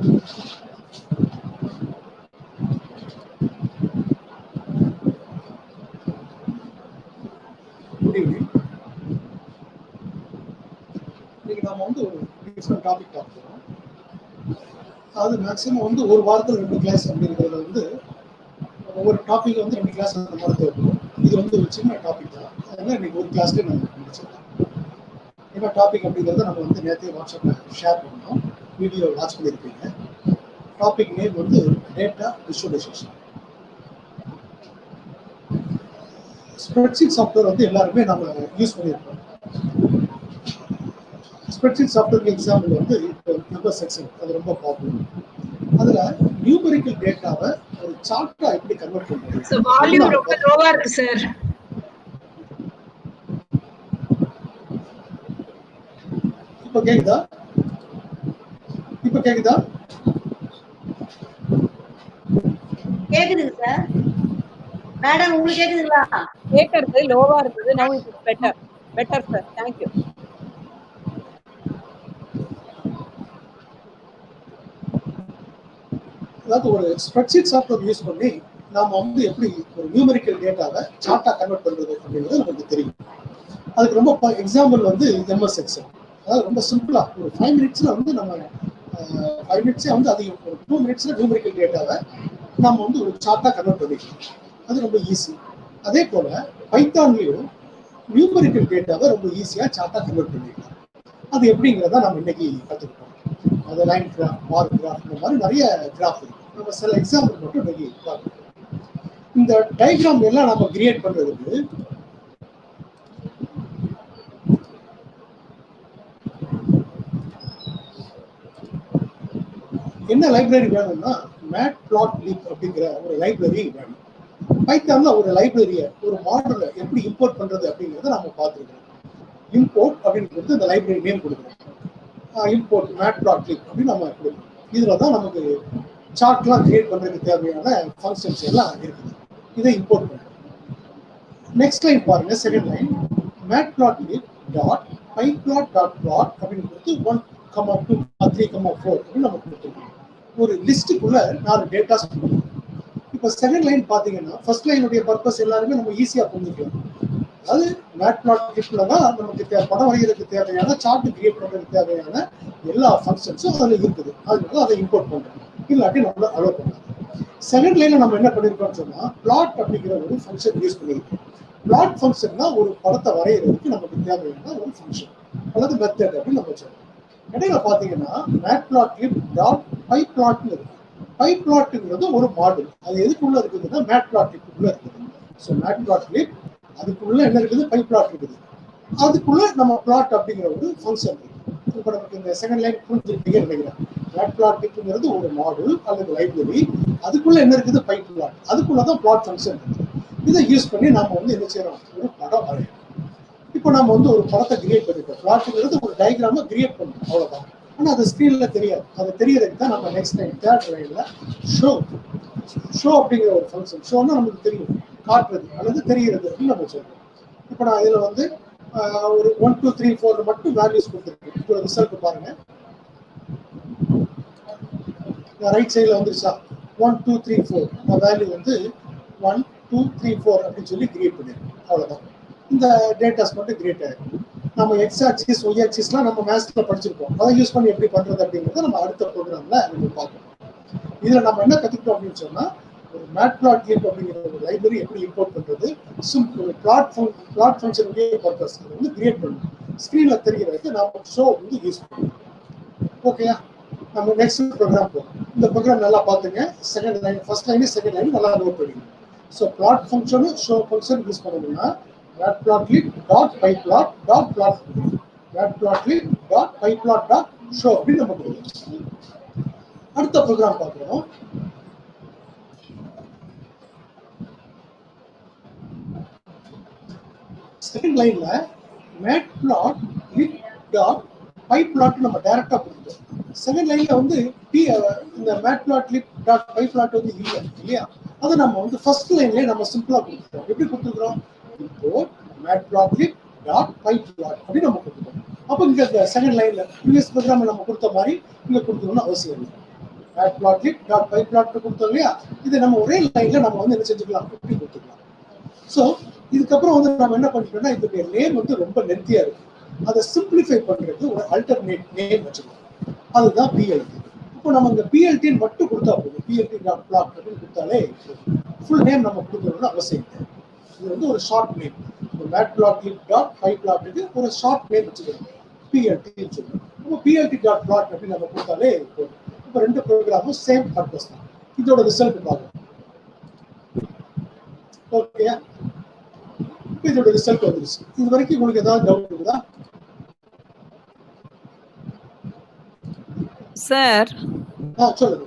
இன்னைக்கு நாம வந்து ஒரு டிஃப்ரெண்ட் டாபிக் பார்க்கிறோம். அது மேக்ஸிமம் வந்து ஒரு வாரத்தில் 2 கிளாஸ் அப்படிங்கிறதுல வந்து ஒவ்வொரு டாபிக் வந்து 2 கிளாஸ் அந்த மாதிரி தேவைப்படும். இது வந்து ஒரு சின்ன டாபிக் தான், அதனால இன்னைக்கு ஒரு கிளாஸ்லேயே நம்ம முடிச்சிடலாம். என்ன டாபிக் அப்படிங்கிறத நம்ம வந்து நேற்று வாட்ஸ்அப்பில் ஷேர் பண்ணோம், வீடியோ வாட்ச் பண்ணியிருப்பீங்க. டாபிக் நேம் வந்து டேட்டா விஷுவலைசேஷன். ஸ்ப்ரெட்ஷீட் சாஃப்ட்வேர் வந்து எல்லாருமே நம்ம யூஸ் பண்ணியிருக்கோம். ஸ்ப்ரெட்ஷீட் சாஃப்ட்வேருக்கு எக்ஸாம்பிள் வந்து இப்போ எம்எஸ் எக்ஸல், அது ரொம்ப பாப்புலர். அதுல நியூமெரிக்கல் டேட்டாவை ஒரு சார்ட்டா எப்படி கன்வெர்ட் பண்றது? சார் வால்யூம் ரொம்ப லோவா இருக்கு சார். இப்போ கேக்குதா? கேக்குதுங்க சார். மேடம் உங்களுக்கு கேக்குதுங்களா? கேக்குறது லோவா இருந்தது. நவ it is better sir. Thank you. அதாவது ஒரு ஸ்ப்ரெட்ஷீட் சாஃப்ட்வேர் யூஸ் பண்ணி நாம வந்து எப்படி ஒரு நியூமெரிக்கல் டேட்டாவை சார்ட்டா கன்வெர்ட் பண்றது அப்படிங்கிறது நமக்கு தெரியும். அதுக்கு ரொம்ப எக்ஸாம்பிள் வந்து எம்எஸ் எக்ஸல். அதாவது ரொம்ப சிம்பிளா ஒரு 5 மினிட்ஸ்ல வந்து நம்ம 5 மினிட்ஸே வந்து அதிகம், ஒரு 2 மினிட்ஸ்ல நியூமெரிக்கல் டேட்டாவை நம்ம வந்து ஒரு சார்ட்டா கன்வெர்ட் பண்ணிக்கலாம். அது ரொம்ப ஈஸி. அதே போல பைத்தான்லயும் நியூமெரிக்கல் டேட்டாவை ரொம்ப ஈஸியா சார்ட்டா கன்வெர்ட் பண்ணிக்கலாம். அது எப்படிங்கிறத நம்ம இன்னைக்கு கற்றுக்கிட்டோம். அது லைன் கிராஃப், பார் கிராஃப், இந்த மாதிரி நிறைய கிராஃப் இருக்கு. நம்ம சில எக்ஸாம்பிள் மட்டும் இன்னைக்கு பார்க்கலாம். இந்த டயக்ராம் எல்லாம் நம்ம கிரியேட் பண்றதுக்கு என்ன லைப்ரரி வேணும்னா மேட்ப்ளாட்லிப் அப்படிங்கிற ஒரு லைப்ரரி வேணும். பைத்தான்ல ஒரு லைப்ரரியை, ஒரு மாடலை எப்படி இம்போர்ட் பண்றது அப்படிங்கிறத நம்ம பார்த்துருக்கோம். இம்போர்ட் அப்படின்னு இந்த லைப்ரரி நேம் கொடுக்குறோம். இம்போர்ட் மேட்ப்ளாட்லிப் அப்படின்னு நம்ம கொடுக்குறோம். இதுல தான் நமக்கு சார்ட்லாம் கிரியேட் பண்றதுக்கு தேவையான ஃபங்க்ஷன்ஸ் எல்லாம் இருக்குது. இதை இம்போர்ட் பண்ணுறோம். நெக்ஸ்ட் லைன் பாருங்க, second line matplotlib dot pyplot dot plot அப்படின்னு கொடுத்து 1, 2, 3, 4 அப்படின்னு நம்ம கொடுத்துருக்கோம். ஒரு லிஸ்ட்டுக்குள்ள 4 டேட்டாஸ் கொடுக்கணும். இப்போ செகண்ட் லைன் பார்த்தீங்கன்னா ஃபர்ஸ்ட் லைனுடைய பர்பஸ் எல்லாருமே நம்ம ஈஸியாக புரிஞ்சுக்கலாம். அதாவது மேட்ப்ளாட்லிப்ல தான் நமக்கு படம் வரைகிறதுக்கு தேவையான, சார்ட் கிரியேட் பண்ணுறதுக்கு தேவையான எல்லா ஃபங்க்ஷன்ஸும் அதில் இருக்குது. அதனால அதை இம்போர்ட் பண்ணுறோம், இல்லாட்டி நம்மள அலோவ் பண்ணலாம். செகண்ட் லைன்ல நம்ம என்ன பண்ணிருக்கோம்னு சொன்னா பிளாட் அப்படிங்கிற ஒரு ஃபங்க்ஷன் யூஸ் பண்ணியிருக்கோம். பிளாட் ஃபங்க்ஷன்னா ஒரு படத்தை வரைகிறதுக்கு நமக்கு தேவையான ஒரு ஃபங்க்ஷன் அல்லது மெத்தட் அப்படின்னு நம்ம சொல்றோம். இடையில பாத்தீங்கன்னா மேட்ப்ளாட்லிப் டாட் pyplotன்னு இருக்கு. pyplotங்கிறது ஒரு மாடல். அது எதுக்குள்ள இருக்குதுன்னா மேட்ப்ளாட்லிப்குள்ள இருக்குது. ஸோ மேட்ப்ளாட்லிப் அதுக்குள்ள என்ன இருக்குது? pyplot இருக்குது. அதுக்குள்ள நம்ம பிளாட் அப்படிங்கிற ஒரு ஃபங்க்ஷன் இருக்கு. இப்போ நமக்கு இந்த செகண்ட் லைன் புரிஞ்சுக்கிட்டீங்கன்னு நினைக்கிறேன். மேட்ப்ளாட்லிப்ங்கிறது ஒரு மாடல் அல்லது லைப்ரரி. அதுக்குள்ள என்ன இருக்குது? pyplot. அதுக்குள்ளதான் பிளாட் ஃபங்க்ஷன் இருக்குது. இதை யூஸ் பண்ணி நாம வந்து என்ன செய்யறோம்? ஒரு படம் வரையணும். இப்போ நம்ம வந்து ஒரு படத்தை கிரியேட் பண்ணிட்டோம். பிளாட்ங்கிறது ஒரு டயக்ராமை கிரியேட் பண்ணணும், அவ்வளவுதான். ஆனால் அது ஸ்க்ரீன்ல தெரியாது. அது தெரியறதுக்கு தான் நம்ம நெக்ஸ்ட் லைன் தேர்ட் லைன்ல ஷோ அப்படிங்கிற ஒரு ஃபங்க்ஷன். ஷோன்னா நமக்கு தெரியும், காட்டுறது அல்லது தெரிகிறது அப்படின்னு நம்ம சொல்றோம். இப்போ நான் இதில் வந்து ஒரு 1, 2, 3, 4 மட்டும் வேல்யூஸ் கொடுத்துருக்கேன். இப்போ ரிசல்ட் பாருங்க, ரைட் சைடில் வந்துருச்சா? 1, 2, 3, 4 வேல்யூ வந்து 1, 2, 3, 4 அப்படின்னு சொல்லி கிரியேட் பண்ணிருக்கோம். அவ்வளோதான். இந்த டேட்டாஸ் மட்டும் கிரியேட் ஆகிருக்கும். நம்ம எக்ஸ் ஆக்சிஸ், ஒய் ஆக்சிஸ்லாம் நம்ம மேத்ஸ்ல படிச்சிருக்கோம். அதை யூஸ் பண்ணி எப்படி பண்றது அப்படிங்கிறத நம்ம அடுத்த ப்ரோக்ராம்ல நம்ம பார்க்கணும். இதுல நம்ம என்ன கத்துக்கிட்டோம் அப்படின்னு சொன்னா, ஒரு மேட்ப்ளாட்லிப் அப்படிங்கிற ஒரு லைப்ரரி எப்படி இம்போர்ட் பண்றது, சிம்பிள் பிளாட் ஃபங்க்ஷனுடைய பர்பஸ் அதை வந்து கிரியேட் பண்ணணும். ஸ்க்ரீன்ல தெரிகிறதுக்கு நம்ம ஷோ வந்து யூஸ் பண்ணணும். ஓகேயா? நம்ம நெக்ஸ்ட் ப்ரோக்ராம் போகும். இந்த ப்ரோக்ராம் நல்லா பார்த்துங்க. Second line, first line, second line நல்லா நோட் பண்ணிக்கணும். ஸோ பிளாட் ஃபங்க்ஷனும் ஷோ ஃபங்க்ஷன் யூஸ் பண்ணணும்னா matplotlib dot pyplot dot plot matplotlib dot pyplot dot show அப்படின்னு நம்ம கொடுக்கணும். அடுத்த ப்ரோக்ராம் பார்க்கிறோம். செகண்ட் லைன்ல matplotlib dot pyplot நம்ம டைரக்டா கொடுத்துட்டோம். செகண்ட் லைன்ல வந்து இந்த matplotlib dot pyplot வந்து இல்லையா? அதை நம்ம வந்து ஃபர்ஸ்ட் லைன்லயே நம்ம சிம்பிளா கொடுத்துட்டோம். எப்படி கொடுத்துருக்கோம்? matplotlib dot pyplot அப்படி நம்ம கொடுத்துட்டோம். அப்போ இங்க செகண்ட் லைன்ல ப்ரீவியஸ் ப்ரோக்ராம்ல நம்ம கொடுத்த மாதிரி இங்க கொடுக்கணும்னு அவசியம் இல்லை. Matplotlib dot pyplot கொடுத்தோம் இல்லையா, இதை நம்ம ஒரே லைன்ல நம்ம வந்து என்ன செஞ்சுக்கலாம், இப்படி கொடுத்துக்கலாம். ஸோ இதுக்கப்புறம் வந்து நம்ம என்ன பண்ணிட்டோம்னா, இதோடைய நேம் வந்து ரொம்ப லென்த்தியா இருக்கு, அதை சிம்பிளிஃபை பண்றதுக்கு ஒரு அல்டர்னேட் நேம் வச்சுக்கலாம். அதுதான் பிஎல்டி. இப்போ நம்ம இந்த பிஎல்டின்னு மட்டும் கொடுத்தா போதும், பிஎல்டி டாட் பிளாட் அப்படின்னு கொடுத்தாலே ஃபுல் நேம் நம்ம கொடுக்கணும்னு அவசியம் இல்லை. இது வந்து ஒரு short name. Matplotlib dot py பிளாட்டுக்கு ஒரு ஷார்ட் நேம் வச்சுக்கணும், பிஎல்டின்னு சொல்லுவோம். இப்போ பிஎல்டி டாட் பிளாட் அப்படின்னு நம்ம கொடுத்தாலே போதும். இப்போ ரெண்டு ப்ரோக்ராமும் சேம் பர்பஸ் தான். இதோட ரிசல்ட் பார்க்கணும். ஓகே, இதோட ரிசல்ட் வந்துருச்சு. இது வரைக்கும் உங்களுக்கு ஏதாவது டவுட் இருக்குதா சார்? சொல்லுங்க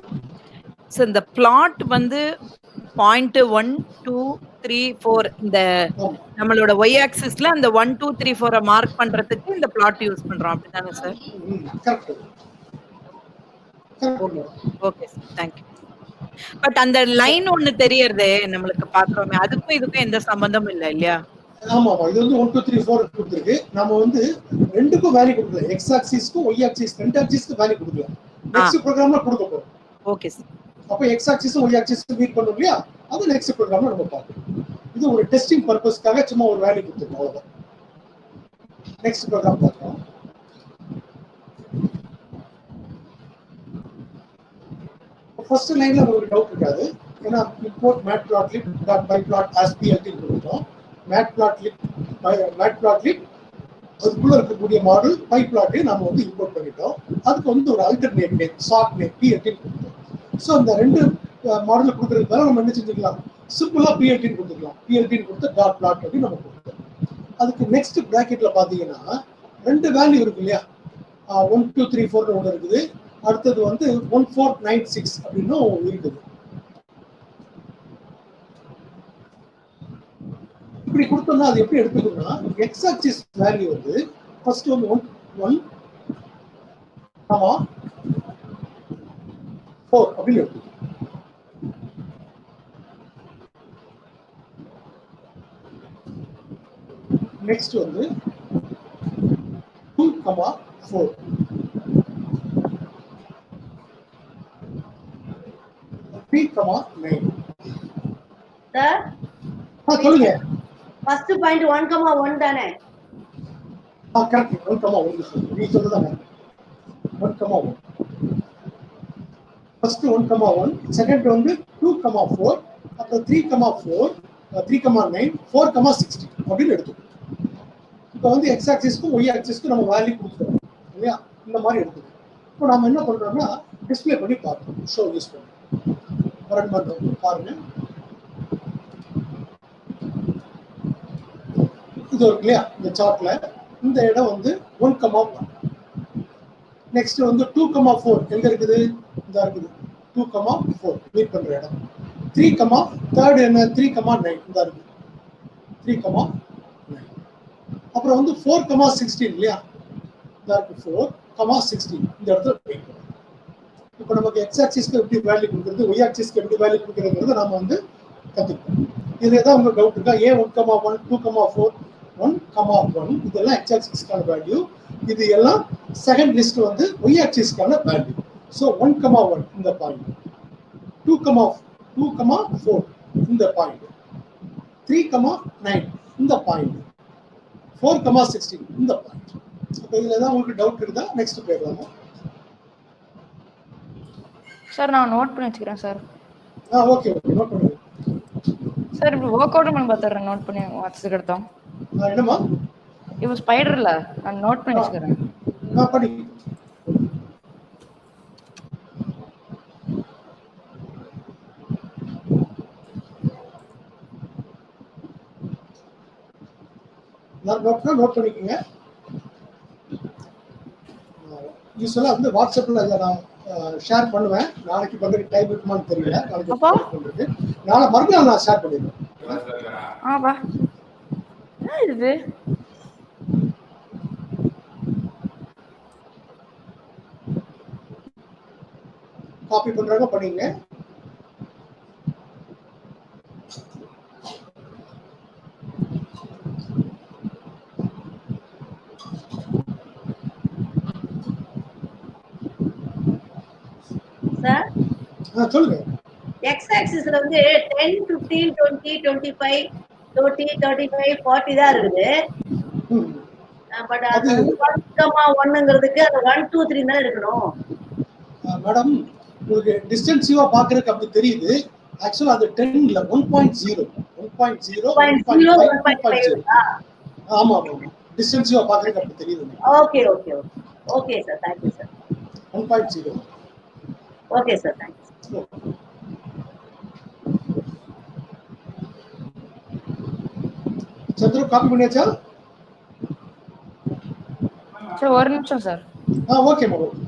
சார், இந்த பிளாட் வந்து 0.1 2 3 4 இந்த நம்மளோட ஒய் ஆக்சிஸ்ல அந்த 1 2 3 4 மார்க் பண்றதுக்கு இந்த பிளாட் யூஸ் பண்றோம், அப்படிதானே sir? Correct. Okay sir, thank you. But அந்த லைன் ஒன்னு தெரியறதே நம்மளுக்கு பாக்குறோமே, அதுக்கும் இதுக்கும் எந்த சம்பந்தமும் இல்ல இல்லையா? ஆமா, இது வந்து 1 2 3 4 கொடுத்துருக்கு. நம்ம வந்து ரெண்டுக்கும் வேல்யூ கொடுக்கல, எக்ஸ் ஆக்சிஸ்க்கும் ஒய் ஆக்சிஸ் ரெண்டு ஆக்சிஸ்க்கு வேல்யூ கொடுக்கல. நெக்ஸ்ட் ப்ரோக்ராம்ல கொடுக்க போறோம். Okay sir. அப்ப எக்ஸ் ஆக்சிஸும் ஒய் ஆக்சிஸும் மீட் பண்ணோம் இல்லையா, அது நெக்ஸ்ட் ப்ரோக்ராம்ல நம்ம பார்ப்போம். இது ஒரு டெஸ்டிங் பர்பஸ்க்காக சும்மா ஒரு வேல்யூ கொடுத்துருக்கோம், அவ்வளவுதான். நெக்ஸ்ட் ப்ரோக்ராம் பார்க்கலாம். ஃபர்ஸ்ட் லைன்ல உங்களுக்கு டவுட் இருக்காது, ஏன்னா import matplotlib dot pyplot as PLT கொடுத்தோம். matplotlib அதுக்குள்ள இருக்கக்கூடிய மாடல் பை பிளாட்டையும் நம்ம வந்து இம்போர்ட் பண்ணிட்டோம். அதுக்கு வந்து ஒரு alternate name, short name BLD கொடுத்தோம். ஸோ அந்த ரெண்டு மாடல் கொடுக்கறதுக்கு பதிலாக நம்ம என்ன செஞ்சுக்கலாம், சிம்பிளா பிஎல்டின்னு கொடுத்துக்கலாம். பிஎல்டின்னு கொடுத்து டாட் பிளாட் அப்படின்னு நம்ம கொடுத்தோம். அதுக்கு நெக்ஸ்ட் பிராக்கெட்ல பாத்தீங்கன்னா ரெண்டு வேல்யூ இருக்கு இல்லையா, 1 2 3 4 ஒன்று இருக்குது, அடுத்தது வந்து 1496 அப்படின்னு இருக்குது. இப்படி கொடுத்தோம்னா அது எப்படி எடுத்துக்கணும்னா, எக்ஸ் ஆக்சிஸ் வேல்யூ வந்து ஃபர்ஸ்ட் வந்து 1 4 அப்படின்னு எடுத்துக்கணும். நெக்ஸ்ட் வந்து 2 4 3 9. சார் சொல்லுங்க. ஃபர்ஸ்ட் பாயிண்ட் 1,1 தானே? கரெக்ட், 1,1 நீ சொல்றதானே. 1,1 ஃபர்ஸ்ட் 1,1, செகண்ட் வந்து 2,4, அப்புறம் 3,4 3,9 4,60 அப்படின்னு எடுத்துக்கணும். இப்போ வந்து எக்ஸ் ஆக்சிஸ்க்கும் ஒய் ஆக்சிஸ்க்கும் நம்ம வேல்யூ கொடுத்துருவோம் இல்லையா, இந்த மாதிரி எடுத்துக்கணும். இப்போ நம்ம என்ன பண்றோம்னா டிஸ்பிளே பண்ணி பார்க்கணும், ஷோ யூஸ் பண்ணி ரன் பண்றோம். பாருங்க, இது இருக்கு இல்லையா இந்த சார்ட்ல, இந்த இடம் வந்து 1,1. நெக்ஸ்ட் வந்து 2,4 எங்க இருக்குது, இந்த இருக்குது 2,4 மீட் பண்ற இடம். 3, தேர்ட் என்ன 3,9 இந்த இருக்குது 3,9. அப்புறம் வந்து 4,16 இல்லையா, இந்த இருக்கு 4,16 இந்த இடத்துல மீட் பண்ணுறோம். இப்போ நமக்கு எக்ஸ் ஆக்சிஸ்க்கு எப்படி வேல்யூ கொடுக்குறது, ஒய் ஆக்சிஸ்க்கு எப்படி வேல்யூ கொடுக்குறதுங்கிறது நம்ம வந்து கற்றுக்கிட்டோம். இதுல ஏதாவது உங்களுக்கு டவுட் இருக்கா? ஏன் 1,1 2,4 1,1 இதெல்லாம் எக்ஸ் ஆக்சிஸ்க்கான வேல்யூ, இது எல்லாம் செகண்ட் லிஸ்ட் வந்து ஒய் ஆக்சிஸ்க்கான வேல்யூ. ஸோ 1,1 இந்த பாயிண்ட், 2,4 இந்த பாயிண்ட், 3,9 இந்த பாயிண்ட், 4,16 இந்த பாயிண்ட். இப்போ இதுல ஏதாவது உங்களுக்கு டவுட் இருக்குதா? நெக்ஸ்ட் போயிடலாமா சார்? நான் நோட் பண்ணி வச்சுக்கிறேன் சார். ஓகே ஓகே, நோட் பண்ணுங்க சார். இப்போ ஒர்க் அவுட் பண்ணி பார்த்துறேன், நோட் பண்ணி வாட்ஸ்அப் எடுத்தோம். என்னமா இப்போ ஸ்பைடர்ல நான் நோட் பண்ணி வச்சுக்கிறேன். படி. நோட் பண்ணிக்கோங்க. யூஸ்வலா வந்து வாட்ஸ்அப்ல நான் ஷேர் பண்ணுவேன். நாளைக்கு பண்றதுக்கு டைம் இருக்குமான்னு தெரியல, நாளைக்கு பண்றது நாளை மறுநாள் நான் ஷேர் பண்ணிடுவேன். இது காப்பி பண்றாங்க, பண்ணீங்க. சார் சொல்லுங்க. எக்ஸ் ஆக்சிஸ்ல வந்து 10, 15, 20, 25, 30, 35, 40 தான் இருக்குது. பட் அது வந்து 1,1ங்கிறதுக்கு அது 1, 2, 3 தான் இருக்கணும். மேடம் உங்களுக்கு டிஸ்டன்சிவா பாக்குறதுக்கு அப்படி தெரியுது. ஆக்சுவலா அது 10 இல்ல 1.0 1.0 1.5 ஆமா ஆமா டிஸ்டன்சிவா பாக்குறதுக்கு அப்படி தெரியுது. Okay okay okay okay sir, thank you sir. 1.0 okay sir, thank you. Chandra copy பண்ணியாச்சா? சார் ஒரு நிமிஷம் sir. Okay madam.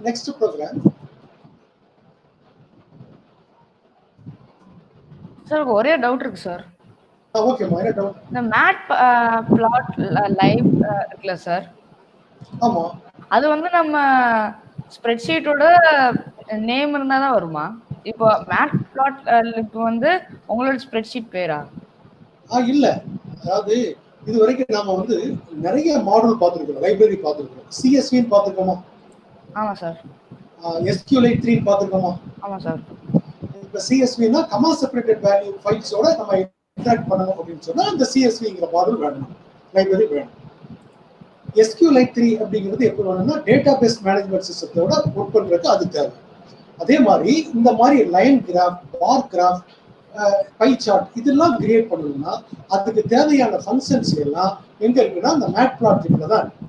Next program. Sir ஒரே டவுட் இருக்கு சார். ஓகே மா, என்ன டவுட்? இந்த மேட் பிளாட் லைவ் இருக்குல்ல சார்? ஆமா. அது வந்து நம்ம ஸ்ப்ரெட்ஷீட்டோட நேம் இருந்தா தான் வருமா? இப்போ மேட் பிளாட் இப்போ வந்து உங்களோட ஸ்ப்ரெட்ஷீட் பேரா? இல்ல. அதாவது இது வரைக்கும் நாம வந்து நிறைய மாடல் பார்த்திருக்கோம், லைப்ரரி பார்த்திருக்கோம். CSV பார்த்திருக்கோமா? ஆமா சார். SQLite 3 பார்த்திருக்கோமா? ஆமா சார். இப்ப CSV னா கமா செப்பரேட்டட் வேல்யூ ஃபைல்ஸோட நம்ம இன்டராக்ட் பண்ணணும் அப்படின்னு சொன்னா அந்த CSVங்கிற மாடல் வேணும், லைப்ரரி வேணும். SQLite 3 அப்படிங்கிறது எப்படி வேணும்னா டேட்டாபேஸ் மேனேஜ்மெண்ட் சிஸ்டத்தோட ஒர்க் பண்றதுக்கு அது தேவை. அதே மாதிரி இந்த மாதிரி line graph, bar graph, pie chart இதெல்லாம் கிரியேட் பண்ணணும்னா அதுக்கு தேவையான ஃபங்க்ஷன்ஸ் எல்லாம் எங்க இருக்குன்னா அந்த மேட்பிளாட்லிப்ல தான் இருக்கு.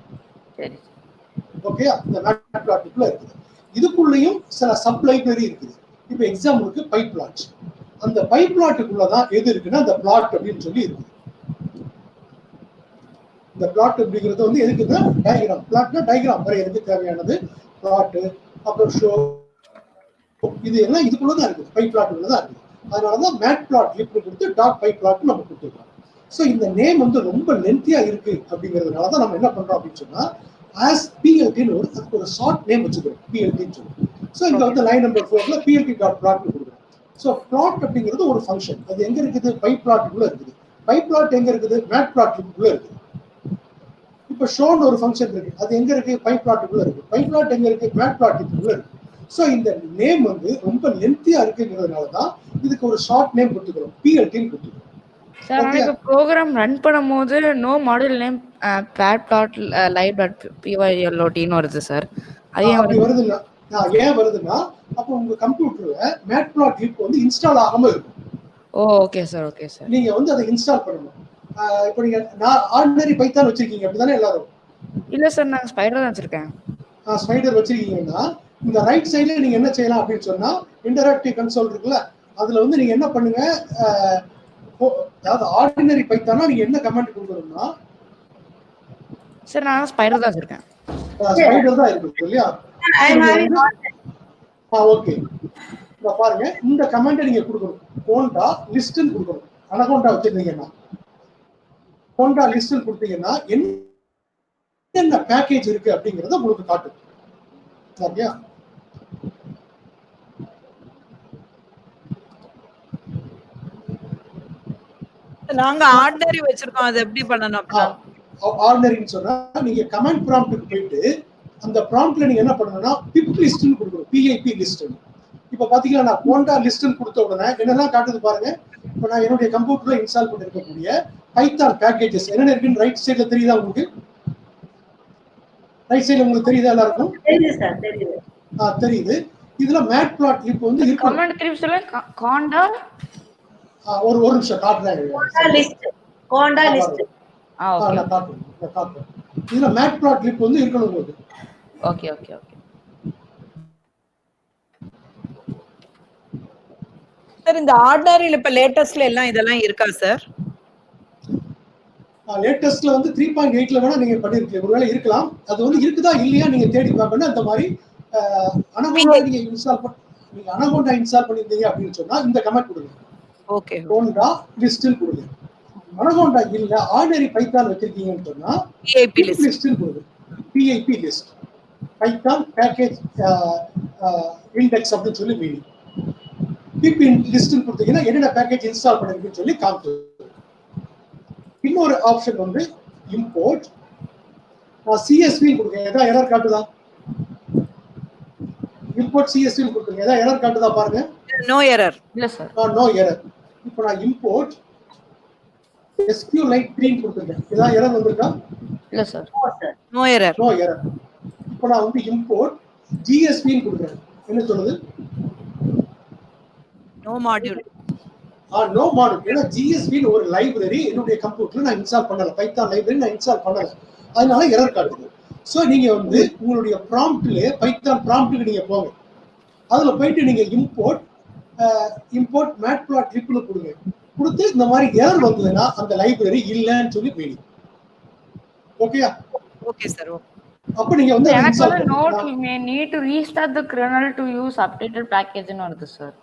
ஓகே, இந்த மேட்பிளாட்லிப்ல இருக்குது. இதுக்குள்ளேயும் சில சப் லைப்ரரி இருக்குது. இப்போ எக்ஸாம்பிளுக்கு பை பிளாட், அந்த பை பிளாட்டுக்குள்ளதான் எது இருக்குன்னா அந்த பிளாட் அப்படின்னு சொல்லி இருக்கு. இந்த பிளாட் அப்படிங்கிறது வந்து எதுக்குன்னா டயக்ராம், பிளாட்னா டயக்ராம் வரையறதுக்கு தேவையானது பிளாட், அப்புறம் ஷோ, இது எல்லாம் இதுக்குள்ளதான் இருக்குது, பை பிளாட்டுக்குள்ளதான் இருக்குது. அதனாலதான் மேட் பிளாட் லிப் கொடுத்து டாட் பை பிளாட் நம்ம கொடுத்துருக்கோம். ஸோ இந்த நேம் வந்து ரொம்ப லென்த்தியா இருக்கு அப்படிங்கிறதுனாலதான் நம்ம என்ன பண்றோம் அப்படின்னு சொன்னா ஆஸ் PLTன்னு ஒரு ஷார்ட் நேம் வச்சுக்கிறோம், PLTன்னு சொல்லி. ஸோ இங்க வந்து லைன் நம்பர் 4ல PLT டாட் பிளாட் கொடுக்குறோம். ஸோ பிளாட் அப்படிங்கிறது ஒரு ஃபங்க்ஷன், அது எங்க இருக்குது? பை பிளாட்டுக்குள்ள இருக்குது. பை பிளாட் எங்க இருக்குது? மேட் பிளாட் லிப்புக்குள்ள இருக்குது. இப்போ ஷோன்னு ஒரு ஃபங்க்ஷன் இருக்கு, அது எங்க இருக்கு? பை பிளாட்டுக்குள்ள இருக்கு. பை பிளாட் எங்க இருக்கு? மேட் பிளாட் லிப்புக்குள்ள இருக்கு. ஸோ இந்த நேம் வந்து ரொம்ப லென்த்தியா இருக்குங்கிறதுனால தான் இதுக்கு ஒரு ஷார்ட் நேம் கொடுத்துக்கிறோம், PLTன்னு கொடுத்துக்கிறோம். சார் இப்போ ப்ரோக்ராம் ரன் பண்ணும்போது no module name matplotlib dot PYLOTன்னு வருது சார். அது அப்படி வருதுன்னா ஏன் வருதுன்னா அப்போ உங்க கம்ப்யூட்டர்ல மேட்பிளாட்லிப் வந்து இன்ஸ்டால் ஆகாம இருக்கும். Okay sir, okay sir. நீங்க வந்து அதை இன்ஸ்டால் பண்ணணும். இப்போ நீங்க ஆர்டினரி பைத்தான் வச்சிருக்கீங்க அப்படிதானே எல்லாரும்? இல்ல சார், நான் ஸ்பைடர் தான் வச்சிருக்கேன். ஸ்பைடர் வச்சிருக்கீங்கன்னா இந்த ரைட் சைடுல நீங்க என்ன செய்யலாம் அப்படின்னு சொன்னா இன்டராக்டிவ் கன்சோல் இருக்குல்ல, அதுல வந்து நீங்க என்ன பண்ணுங்க, அதாவது ஆர்டினரி பைத்தானா நீங்க என்ன கமெண்ட் கொடுக்கணும்னா சார் நான் ஸ்பைடர் தான் வச்சிருக்கேன். ஸ்பைடர் தான் இருக்கு இல்லையா? ஓகே, பாருங்க இந்த கமெண்ட் நீங்க கொடுக்கணும். கோண்டா லிஸ்ட்னு கொடுக்கணும். அனகோண்டா வச்சிருந்தீங்கன்னா கோண்டா லிஸ்ட் கொடுத்தீங்கன்னா என்ன பேக்கேஜ் இருக்கு அப்படிங்கறத உங்களுக்கு காட்டும். சரியா? நாங்க ஆர்டினரி வச்சிருக்கோம், அது எப்படி பண்ணணும்? ஆர்டினரின்னு சொன்னா நீங்க கமாண்ட் ப்ராம்ப்ட்க்கு போயிட்டு அந்த ப்ராம்ப்ட்ல நீங்க என்ன பண்ணணும்னா பிப் லிஸ்ட்னு கொடுக்கணும், PIP லிஸ்ட். இப்ப இப்ப பாத்தீங்கன்னா நான் கோண்டா லிஸ்ட்னு கொடுத்த உடனே என்னெல்லாம் காட்டுது பாருங்க. இப்ப நான் என்னுடைய கம்ப்யூட்டர்ல இன்ஸ்டால் பண்ணிருக்கக்கூடிய பைத்தான் பேக்கேஜஸ் என்னென்ன இருக்குன்னு ரைட் சைடுல தெரியுதா உங்களுக்கு? ரைட் சைடுல உங்களுக்கு தெரியுதா எல்லாருக்கும்? தெரியுது சார், தெரியுது. தெரியுது. இதுல மேட்பிளாட்லிப் வந்து இருக்கு. கமெண்ட் திருப்பி சொல்லுங்க. கோண்டா ஒரு நிமிஷம் காட்டுறேன். கோண்டா லிஸ்ட். ஓகே. நான் காட்டுறேன். இதுல மேட்பிளாட்லிப் வந்து இருக்கணும் உங்களுக்கு. ஓகே ஓகே ஓகே சார் இந்த ஆர்டினரியில இப்ப லேட்டஸ்ட்ல எல்லாம் இதெல்லாம் இருக்கா சார்? லேட்டஸ்ட்ல வந்து 3.8ல வேணா நீங்க பண்ணிருக்கீங்க. ஒருவேளை இருக்கலாம். அது வந்து இருக்குதா இல்லையா நீங்க தேடி பார்க்கணும். அந்த மாதிரி அனகோண்டா நீங்க இன்ஸ்டால் பண்ணிருந்தீங்க அப்படின்னு சொன்னா இந்த கமெண்ட் கொடுங்க. ஓகே. கோண்டா லிஸ்ட்னு கொடுங்க. அனகோண்டா இல்ல ஆர்டினரி பைத்தான் வச்சிருக்கீங்கன்னு சொன்னா PIP லிஸ்ட்னு கொடுங்க. PIP list. Python package index அப்படின்னு சொல்லி மீனிங். PIP லிஸ்ட்னு கொடுத்தீங்கன்னா என்னென்ன பேக்கேஜ் இன்ஸ்டால் பண்ணிருக்குன்னு சொல்லி காமிச்சு. இன்னொரு ஆப்ஷன் வந்து இம்போர்ட். CSV கொடுங்க. ஏதாவது எரர் காட்டுதா? இம்போர்ட் CSV கொடுங்க. ஏதாவது எரர் காட்டுதா பாருங்க. No error. இல்ல சார். No error. இப்போ நான் இம்போர்ட் SQLite 3 கொடுத்துருக்கேன். ஏதாவது எரர் வந்திருக்கா? இல்ல sir. No error. No error. இப்போ நான் வந்து இம்போர்ட் GSV கொடுக்குறேன். என்ன சொல்லுது? No module. No module. ஏன்னா GSV ஒரு லைப்ரரி என்னுடைய கம்ப்யூட்டர்ல நான் இன்ஸ்டால் பண்ணல. பைத்தான் லைப்ரரி நான் இன்ஸ்டால் பண்ணல. அதனால எரர் காட்டுது. ஸோ நீங்க வந்து உங்களுடைய ப்ராம்ப்ட்லயே பைத்தான் ப்ராம்ப்ட்டுக்கு நீங்க போங்க. அதுல போயிட்டு நீங்க இம்போர்ட் மேட்பிளாட்லிப்னு கொடுங்க. கொடுத்து இந்த மாதிரி எரர் வந்ததுன்னா அந்த லைப்ரரி இல்லைன்னு சொல்லி மீனிங். ஓகேயா? Okay sir. அப்ப நீங்க வந்து எனக்கு வந்து note need to restart the kernel to use updated package ன்னு வருது சார்.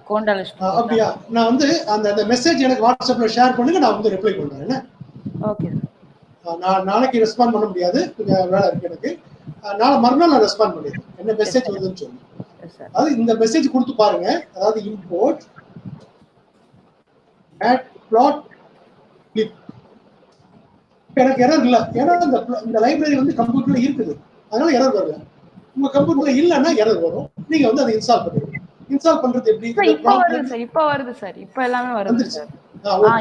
கோண்டா லிஸ்ட். அப்படியா? நான் வந்து அந்த மெசேஜ் எனக்கு வாட்ஸ்அப்ல ஷேர் பண்ணுங்க. நான் வந்து ரிப்ளை பண்றேன். என்ன? ஓகே. நான் நாளைக்கு ரெஸ்பாண்ட் பண்ண முடியாது. கொஞ்சம் வேலை இருக்கு எனக்கு. நாளை மறுநாள் நான் ரெஸ்பாண்ட் பண்ணிடுறேன். என்ன மெசேஜ் வருதுன்னு சொல்லி. அது இந்த மெசேஜ் கொடுத்து பாருங்க. அதாவது இம்போர்ட் மேட்பிளாட்லிப். எனக்கு எரர் இல்ல. ஏன்னா இந்த லைப்ரரி வந்து கம்ப்யூட்டர்ல இருக்குது. அதனால எரர் வரல. உங்க கம்ப்யூட்டர்ல இல்லன்னா எரர் வரும். நீங்க வந்து அதை இன்ஸ்டால் பண்ணுங்க. இன்ஸ்டால் பண்றது எப்படி? இப்ப வருது சார். இப்ப எல்லாமே வருது சார்.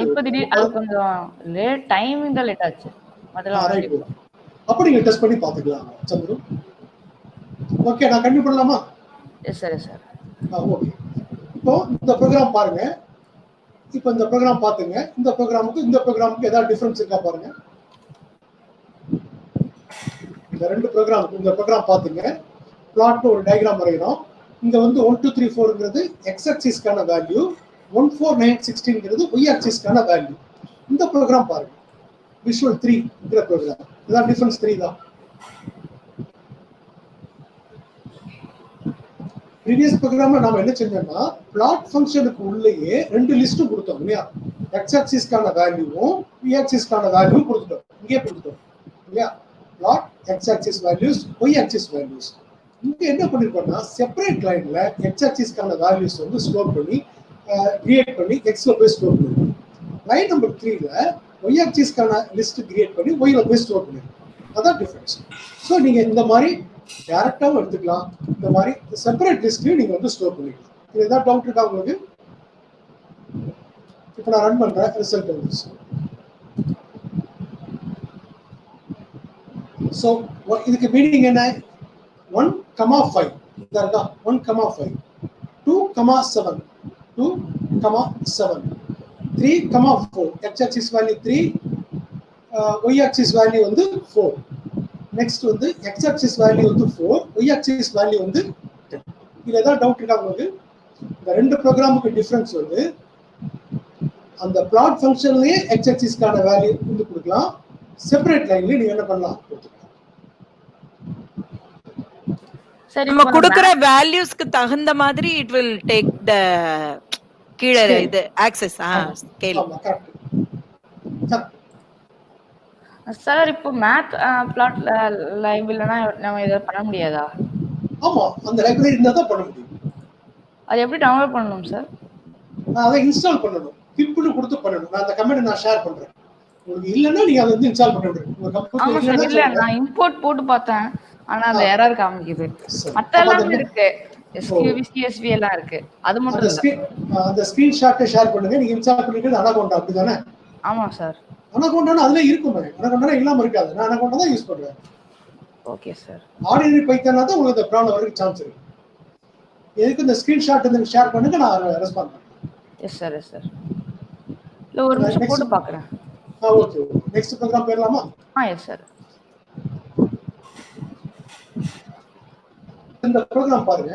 இப்ப திடீர் அது கொஞ்சம் டைம் இந்த லேட் ஆச்சு. அப்ப நீங்க டெஸ்ட் பண்ணி பாத்துக்கலாம் சந்துரு. ஓகே, நான் கண்டினியூ பண்ணலாமா? Yes sir, yes sir. Okay. இப்போ இந்த ப்ரோக்ராம் பாருங்க. இப்போ இந்த ப்ரோக்ராம் பாத்துங்க. இந்த ப்ரோக்ராமுக்கு ஏதாவது டிஃபரன்ஸ் இருக்கா பாருங்க. இந்த ரெண்டு ப்ரோக்ராமுக்கு இந்த ப்ரோக்ராம் பாத்துங்க. பிளாட்ல ஒரு டயகிராம் வரையறோம். இங்க வந்து 1 2 3 4ங்கிறது x ஆக்சிஸ்க்கான வேல்யூ, 1 4 9 16ங்கிறது y ஆக்சிஸ்க்கான வேல்யூ. இந்த ப்ரோக்ராம் பாருங்க. விஷுவல் 3ங்கிற ப்ரோக்ராம். இதான் டிஃபரன்ஸ் 3 தான். ப்ரீவியஸ் ப்ரோக்ராம்ல நாம என்ன செஞ்சோம்னா பிளாட் ஃபங்க்ஷனுக்கு உள்ளேயே ரெண்டு லிஸ்டும் கொடுத்தோம் இல்லையா? x ஆக்சிஸ்க்கான வேல்யூவும் y ஆக்சிஸ்க்கான வேல்யூவும் கொடுத்துட்டோம். இங்கே கொடுத்துட்டோம் இல்லையா? Plot x axis values, y axis values. இங்க என்ன பண்ணிருக்கோம்னா செப்பரேட் லைன்ல x ஆக்சிஸ்க்கான வேல்யூஸ் வந்து ஸ்டோர் பண்ணி கிரியேட் பண்ணி x ல போய் ஸ்டோர் பண்ணிருக்கோம். லைன் நம்பர் 3ல y ஆக்சிஸ்க்கான லிஸ்ட் கிரியேட் பண்ணி y ல போய் ஸ்டோர் பண்ணிருக்கோம். அதான் டிஃபரன்ஸ். ஸோ நீங்க இந்த மாதிரி டைரக்டாவும் எடுத்துக்கலாம். இந்த மாதிரி செப்பரேட் லிஸ்ட்லயும் நீங்க வந்து ஸ்டோர் பண்ணிக்கலாம். இது ஏதாவது டவுட் இருக்கா உங்களுக்கு? இப்போ நான் ரன் பண்றேன். ரிசல்ட் வந்துச்சு. ஸோ இதுக்கு மீனிங் என்ன? 1,5 இதா இருக்கா? 1,5 2,7 2,7 3,4 x axis value 3 y axis value வந்து 4. நெக்ஸ்ட் வந்து x axis value வந்து 4 y axis value வந்து 10. இதுல ஏதாவது டவுட் இருக்கா உங்களுக்கு? இந்த ரெண்டு ப்ரோக்ராமுக்கு டிஃபரன்ஸ் வந்து அந்த பிளாட் ஃபங்க்ஷன்லயே x axisக்கான வேல்யூ வந்து கொடுக்கலாம். செப்பரேட் லைன்ல நீங்க என்ன பண்ணலாம்? சரி, நம்ம கொடுக்கிற வேல்யூஸ்க்கு தகுந்த மாதிரி இட் வில் டேக் தி கீழே இது ஆக்சஸ் ஸ்கேல். சார் இப்போ மேத் பிளாட் லைவ் இல்லனா நம்ம இத பண்ண முடியாதா? ஆமா, அந்த லைப்ரரி இருந்தா தான் பண்ண முடியும். அது எப்படி டவுன்லோட் பண்ணனும் சார்? அதை இன்ஸ்டால் பண்ணனும். பிப்னு கொடுத்து பண்ணனும். நான் அந்த கமெண்ட் நான் ஷேர் பண்றேன். உங்களுக்கு இல்லன்னா நீங்க அதை வந்து இன்ஸ்டால் பண்ண முடியும். உங்க கம்ப்யூட்டர்ல இல்ல நான் இம்போர்ட் போட்டு பார்த்தேன். ஆனா அந்த எரர் காமிக்குது. மத்த எல்லாமே இருக்கு. SQV CSV எல்லாம் இருக்கு. அது மட்டும் இல்ல. அந்த ஸ்கிரீன்ஷாட்டை ஷேர் பண்ணுங்க. நீங்க இன்ஸ்டால் பண்ணிக்கிறது அனகோண்டா அப்படிதானே? ஆமா சார். அனகோண்டானா அதுல இருக்குமே. அனகோண்டா இல்லாம இருக்காது. நான் அனகோண்டா தான் யூஸ் பண்றேன். Okay sir. ஆர்டினரி பைத்தானா தான் உங்களுக்கு ப்ராப்ளம் வரதுக்கு சான்ஸ் இருக்கு. எதுக்கு இந்த ஸ்கிரீன்ஷாட் வந்து ஷேர் பண்ணுங்க, நான் ரெஸ்பாண்ட் பண்றேன். Yes sir, yes sir. இல்ல ஒரு நிமிஷம் போட்டு பார்க்கறேன். ஓகே. நெக்ஸ்ட் ப்ரோகிராம் போயிடலாமா? Yes sir. இந்த ப்ரோகிராம் பாருங்க.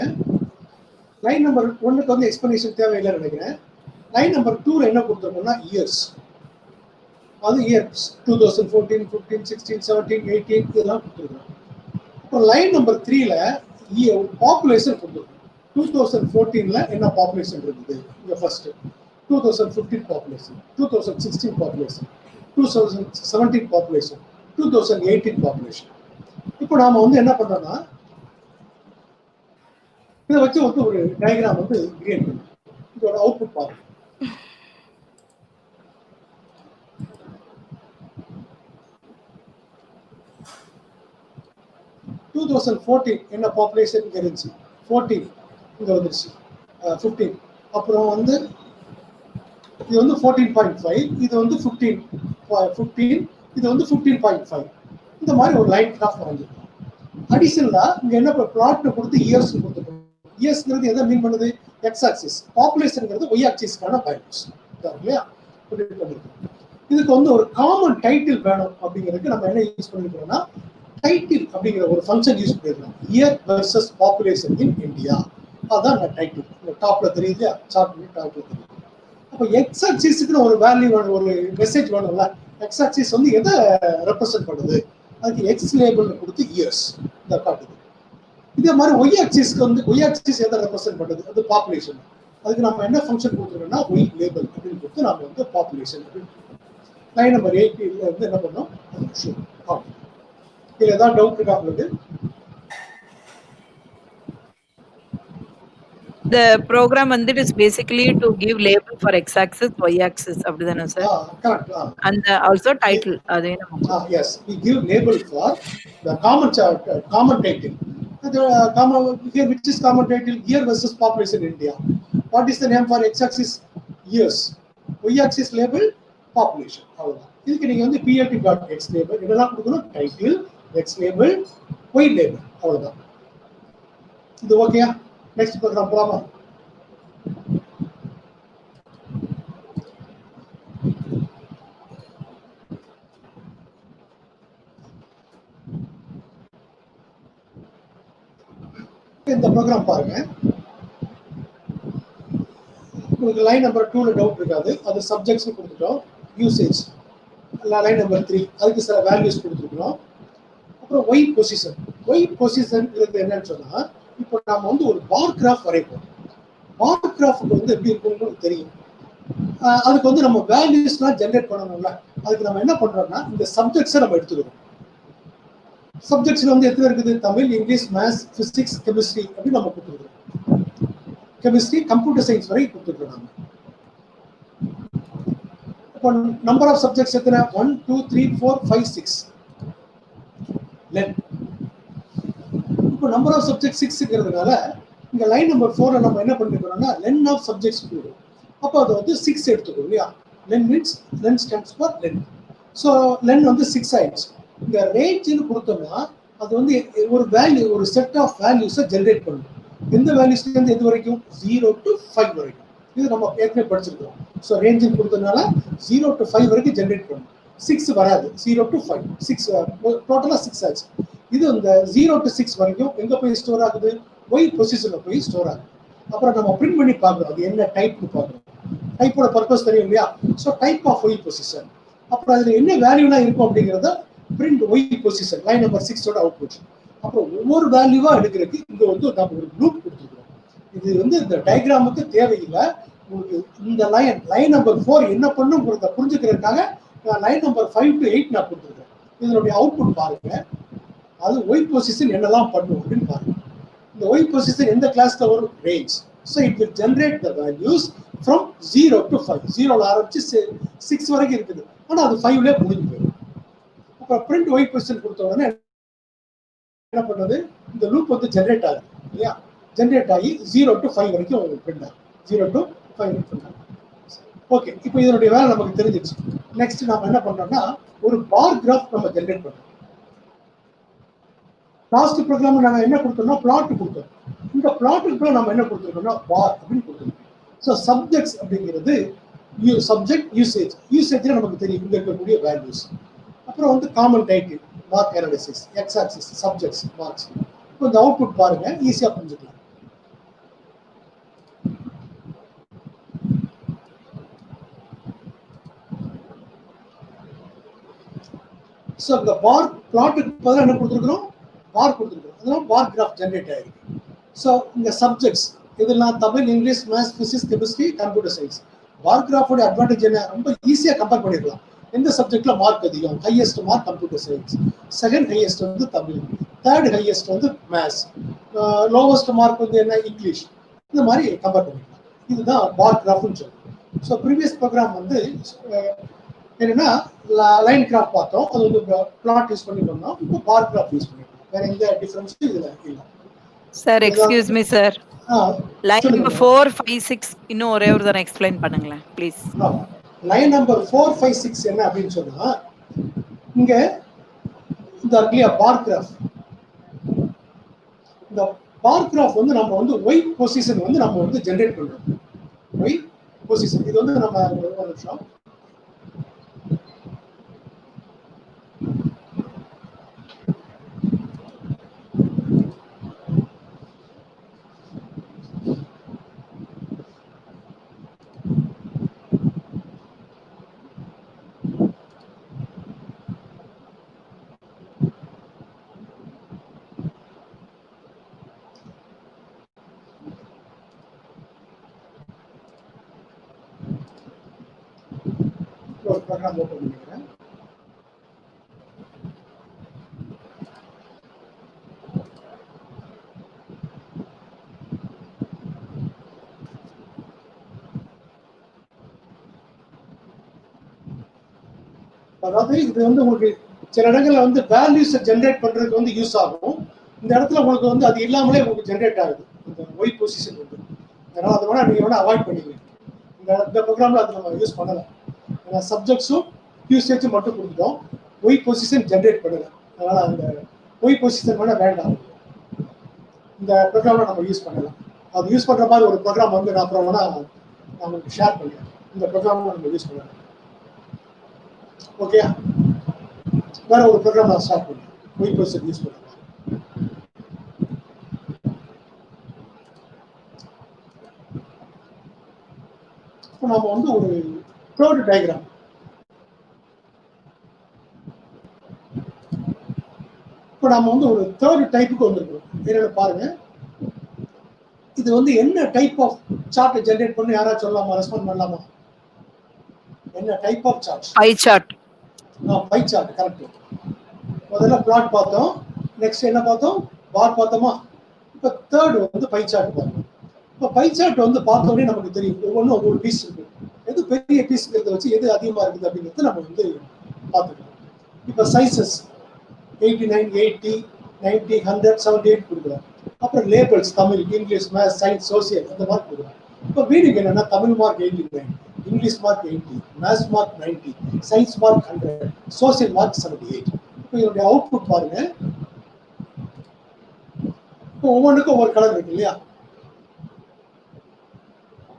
லைன் நம்பர் 1க்கு வந்து எக்ஸ்பிளனேஷன் தேவையில்லைன்னு நினைக்கிறேன். லைன் நம்பர் 2ல என்ன கொடுத்துருக்கோம்னா இயர்ஸ். அது இயர்ஸ் 2014, 15, 16, 17, 18 இதெல்லாம் கொடுத்துருக்கோம். இப்போ லைன் நம்பர் 3ல பாப்புலேஷன் கொடுத்துருக்கோம். 2014ல என்ன பாப்புலேஷன் இருக்குது இங்க first. 2015 population, 2016 population, 2017 population, 2018 population. இப்போ நாம வந்து என்ன பண்றோம்னா இதை வச்சு வந்து ஒரு டயக்ராம் வந்து கிரியேட் பண்ணும். இதோட அவுட்புட் பாருங்க. என்ன பாப்புலேஷன் இங்க இருந்துச்சு, 14 இங்க வந்துருச்சு, 15. அப்புறம் வந்து இது வந்து 14.5, இது வந்து 15, இது வந்து 15.5. இந்த மாதிரி ஒரு லைன் கிராஃப் வரைஞ்சிருக்கோம். அடிஷனலா இங்க என்ன பிளாட் கொடுத்து இயர்ஸ் கொடுத்துருக்கோம். இயர்ஸ்ங்கிறது எதை மீன் பண்ணுது? X axis. பாப்புலேஷன்ங்கிறது ஒய் ஆக்சிஸ்க்கான வேல்யூஸ் இல்லையா? இதுக்கு வந்து ஒரு காமன் டைட்டில் வேணும் அப்படிங்கிறதுக்கு நம்ம என்ன யூஸ் பண்ணிருக்கோம்னா டைட்டில் அப்படிங்கிற ஒரு ஃபங்க்ஷன் யூஸ் பண்ணிருக்கோம். Year versus population in India. அதான் அந்த டைட்டில். டாப்ல தெரியுது, சார்ட் டாப்ல தெரியுது. அப்போ எக்ஸ் ஆக்சிஸ்க்கு ஒரு வேல்யூ வேணும், ஒரு மெசேஜ் வேணும்ல. எக்ஸ் ஆக்சிஸ் வந்து எதை ரெப்ரசென்ட் பண்ணுது? அதுக்கு எக்ஸ் லேபிள் கொடுத்து இயர்ஸ் இதை காட்டுது. இதே மாதிரி ஒய் ஆக்சிஸ்க்கு வந்து ஒய் ஆக்சிஸ் எதை ரெப்ரசென்ட் பண்ணுது? அது பாப்புலேஷன். அதுக்கு நம்ம என்ன ஃபங்க்ஷன் கொடுத்துருக்கோம்னா ஒய் லேபிள் அப்படின்னு கொடுத்து நம்ம வந்து பாப்புலேஷன் அப்படின்னு லைன் நம்பர் 8ல வந்து என்ன பண்ணோம்? இதுல ஏதாவது டவுட் இருக்கா உங்களுக்கு? The program வந்து is basically to give label for x axis, y axis அப்படிதானே sir? Correct. And also title. அதே நம்ம. Yes, we give label for the common title. Here, which is common title? Year versus population in India. What is the name for x axis? Years. Y axis label population. அவ்வளவுதான். இதுக்கு நீங்க வந்து plt.x label இதெல்லாம் கொடுக்கணும். Title, x label, y label. அவ்வளவுதான். இது ஓகேயா? Next program போலாமா? இந்த ப்ரோகிராம் பாருங்க. உங்களுக்கு லைன் நம்பர் 2ல டவுட் இருக்காது. அது சப்ஜெக்ட்ஸ் கொடுத்துட்டோம். யூசேஜ் லைன் நம்பர் 3 அதுக்கு சில வேல்யூஸ் கொடுத்துருக்கோம். அப்புறம் ஒய் பொசிஷன். ஒய் பொசிஷன் என்னன்னு சொன்னா இப்போ நாம வந்து ஒரு பார் கிராஃப் வரைப்போம். பார் கிராஃப்க்கு வந்து எப்படி இருக்கும்னு தெரியும். அதுக்கு வந்து நம்ம வேல்யூஸ்லாம் ஜென்ரேட் பண்ணணும்ல. அதுக்கு நம்ம என்ன பண்றோம்னா இந்த சப்ஜெக்ட்ஸை நம்ம எடுத்துக்கிறோம். சப்ஜெக்ட்ஸ்ல வந்து எத்தனை இருக்குது? Tamil, English, maths, physics, chemistry அப்படின்னு நம்ம கொடுத்துருக்கோம். கெமிஸ்ட்ரி, கம்ப்யூட்டர் சயின்ஸ் வரை கொடுத்துருக்கோம் நம்ம. இப்போ நம்பர் ஆஃப் சப்ஜெக்ட்ஸ் எத்தனை? 1, 2, 3, 4, 5, 6. லென். இப்போ நம்பர் ஆஃப் சப்ஜெக்ட் 6ங்கிறதுனால இங்க லைன் நம்பர் 4ல நம்ம என்ன பண்ணிருக்கோம்னா லென் ஆஃப் சப்ஜெக்ட்ஸ் கொடுக்கும். அப்போ அது வந்து 6 எடுத்துக்கணும் இல்லையா? Len means len stands for len. So len வந்து 6 ஆயிடுச்சு. இங்க ரேஞ்சுன்னு கொடுத்தோம்னா அது வந்து ஒரு வேல்யூ, ஒரு செட் ஆஃப் வேல்யூஸை ஜென்ரேட் பண்ணும். எந்த வேல்யூஸ்லேருந்து எது வரைக்கும்? 0 to 5 வரைக்கும். இது நம்ம ஏற்கனவே படிச்சிருக்கோம். ஸோ ரேஞ்சுன்னு கொடுத்ததுனால 0 to 5 வரைக்கும் ஜென்ரேட் பண்ணும். 6 வராது. 0 to 5 6 டோட்டலாக 6 ஆச்சு. இது இந்த 0 to 6 வரைக்கும் எங்க போய் ஸ்டோர் ஆகுது? ஒய் பொசிஷன்ல போய் ஸ்டோர் ஆகுது. அப்புறம் நம்ம பிரிண்ட் பண்ணி பார்க்குறோம் அது என்ன டைப்னு பார்க்குறோம். டைப்போட பர்பஸ் தெரியும் இல்லையா? So type of y position. அப்புறம் அதுல என்ன வேல்யூலாம் இருக்கும் அப்படிங்கிறத print y position line number 6ஓட அவுட்புட். அப்புறம் ஒவ்வொரு வேல்யூவா எடுக்கிறதுக்கு இங்க வந்து நம்ம ஒரு குரூப் கொடுத்துருக்கோம். இது வந்து இந்த டயக்ராமுக்கு தேவையில்லை. உங்களுக்கு இந்த லைன் நம்பர் 4 என்ன பண்ணுங்கிறத புரிஞ்சுக்கிறதுக்காக லைன் நம்பர் 5 to 8 நான் கொடுத்துருக்கேன். இதனுடைய அவுட்புட் பாருங்க. அது ஒய் பொசிஷன் என்னெல்லாம் பண்ணும் அப்படின்னு பாருங்க. இந்த ஒய் பொசிஷன் எந்த கிளாஸ்ல வரும்? Range. So it will generate the values from 0 to 5. 0ல ஆரம்பிச்சு 6 வரைக்கும் இருக்குது. ஆனால் அது 5ல முடிஞ்சு போயிடும். அப்புறம் பிரிண்ட் ஒய் பொசிஷன் கொடுத்த உடனே என்ன பண்ணுது? இந்த லூப் வந்து ஜென்ரேட் ஆகுது இல்லையா? ஜென்ரேட் ஆகி 0 to 5 வரைக்கும் பிரிண்ட் ஆகும். 0 to 5 வரைக்கும். ஓகே, இப்போ இதனுடைய வேலை நமக்கு தெரிஞ்சிருச்சு. நெக்ஸ்ட் நாம என்ன பண்றோம்னா ஒரு பார் கிராஃப் நம்ம ஜென்ரேட் பண்றோம். லாஸ்ட் ப்ரோக்ராம் நாங்க என்ன கொடுத்தோம்னா பிளாட் கொடுத்தோம். இந்த பிளாட்டுக்கு நம்ம என்ன கொடுத்துருக்கோம்னா பார் அப்படின்னு கொடுத்துருக்கோம். ஸோ சப்ஜெக்ட்ஸ் அப்படிங்கிறது சப்ஜெக்ட் யூசேஜ்ல நமக்கு தெரியும் இங்க இருக்கக்கூடிய வேல்யூஸ். அப்புறம் வந்து common title mark analysis, x axis subjects marks. இப்போ இந்த அவுட்புட் பாருங்க, ஈஸியா புரிஞ்சுக்கலாம். ஸோ இந்த பார் பிளாட்டுக்கு பதிலாக என்ன கொடுத்துருக்குறோம், பார் கொடுத்துருக்குறோம். அதனால பார் கிராஃப் ஜென்ரேட் ஆயிருக்கு. ஸோ இந்த சப்ஜெக்ட்ஸ் இதெல்லாம் Tamil, English, maths, physics, chemistry, computer science. Bar கிராஃபோட அட்வான்டேஜ் என்ன, ரொம்ப ஈஸியா கம்பேர் பண்ணிடலாம். எந்த சப்ஜெக்ட்ல மார்க் அதிகம், highest mark computer science, second highest வந்து தமிழ், தேர்ட் ஹையஸ்ட் வந்து மேத்ஸ், லோவஸ்ட் மார்க் வந்து என்ன இங்கிலீஷ். இந்த மாதிரி கம்பேர் பண்ணிக்கலாம். இதுதான் பார் கிராஃப்னு சொல்லுவோம். ஸோ ப்ரீவியஸ் ப்ரோக்ராம் வந்து என்னன்னா லைன் கிராஃப் பார்த்தோம், அது வந்து பிளாட் யூஸ் பண்ணி பண்ணோம். இப்போ பார் கிராஃப் யூஸ் பண்ணிக்கலாம். வேற எந்த டிஃபரன்ஸும் இதுல இல்லை. Sir excuse me sir, line number 4, 5, 6 இன்னும் ஒரே ஒரு தடவை எக்ஸ்பிளைன் பண்ணுங்களேன் ப்ளீஸ். லைன் நம்பர் 4, 5, 6 என்ன அப்படின்னு சொன்னா, இங்க இந்த இருக்குல்லையா பார் கிராஃப். இந்த பார் கிராஃப் வந்து நம்ம வந்து ஒய் பொசிஷன் வந்து நம்ம வந்து ஜென்ரேட் பண்றோம். ஒய் பொசிஷன் இது வந்து நம்ம ஒரு நிமிஷம் ஒரு ப்ரோக்ராம் ஓபன் பண்ணிக்கிறேன். அதாவது இது வந்து உங்களுக்கு சில இடங்கள்ல வந்து வேல்யூஸ் ஜென்ரேட் பண்றதுக்கு வந்து யூஸ் ஆகும். இந்த இடத்துல உங்களுக்கு வந்து அது இல்லாமலே உங்களுக்கு ஜென்ரேட் ஆகுது இந்த ஒய் பொசிஷன் வந்து. அதனால அதை வேணா நீங்க வேணா அவாய்ட் பண்ணிக்கலாம். இந்த ப்ரோக்ராம்ல அது நம்ம யூஸ் பண்ணலாம். ஏன்னா சப்ஜெக்ட்ஸும் யூசேஜும் மட்டும் கொடுத்துட்டோம், ஒய் பொசிஷன் ஜென்ரேட் பண்ணலாம். அதனால அந்த ஒய் பொசிஷன் வேணா வேண்டாம், இந்த ப்ரோக்ராம்ல நம்ம யூஸ் பண்ணலாம். அது யூஸ் பண்ற மாதிரி ஒரு ப்ரோக்ராம் வந்து நான் அப்புறம் வேணா நான் உங்களுக்கு ஷேர் பண்ணுறேன். இந்த ப்ரோக்ராம் நம்ம யூஸ் பண்ணலாம். ஓகே, வேற ஒரு ப்ரோக்ராம் நான் ஸ்டார்ட் பண்ணுறேன், ஒய் பொசிஷன் யூஸ் பண்ணலாம். இப்போ நாம வந்து ஒரு தேர்ட் டயக்ராம், இப்போ நாம வந்து ஒரு தேர்ட் டைப்புக்கு வந்திருக்கோம். என்னன்னு பாருங்க. இது வந்து என்ன டைப் ஆஃப் சார்ட் ஜெனரேட் பண்ணி யாராவது சொல்லலாமா, ரெஸ்பாண்ட் பண்ணலாமா? என்ன type of chart? Pie chart. Pie chart correct. முதல்ல பிளாட் பார்த்தோம், நெக்ஸ்ட் என்ன பார்த்தோம், பார் பார்த்தோமா. இப்போ தேர்ட் வந்து பை சார்ட் பார்த்தோம். இப்போ பை சார்ட் வந்து பார்த்த உடனே நமக்கு தெரியும் ஒவ்வொன்றும் ஒவ்வொரு பீஸ் இருக்கு. எது பெரிய பீஸ்ங்கிறத வச்சு எது அதிகமா இருக்குது அப்படிங்கிறது நம்ம வந்து பார்த்துக்கலாம். இப்போ சைசஸ் 89, 80, 90, 100, 78 கொடுக்குறோம். அப்புறம் labels Tamil, English, maths, science, social அந்த மாதிரி கொடுக்குறோம். இப்போ மீனிங் என்னன்னா Tamil mark 89, English mark 80, maths mark 90, science mark 100, social mark 78. இப்போ இதனுடைய அவுட்புட் பாருங்க. இப்போ ஒவ்வொன்றுக்கும் ஒவ்வொரு கலர் இருக்கு இல்லையா.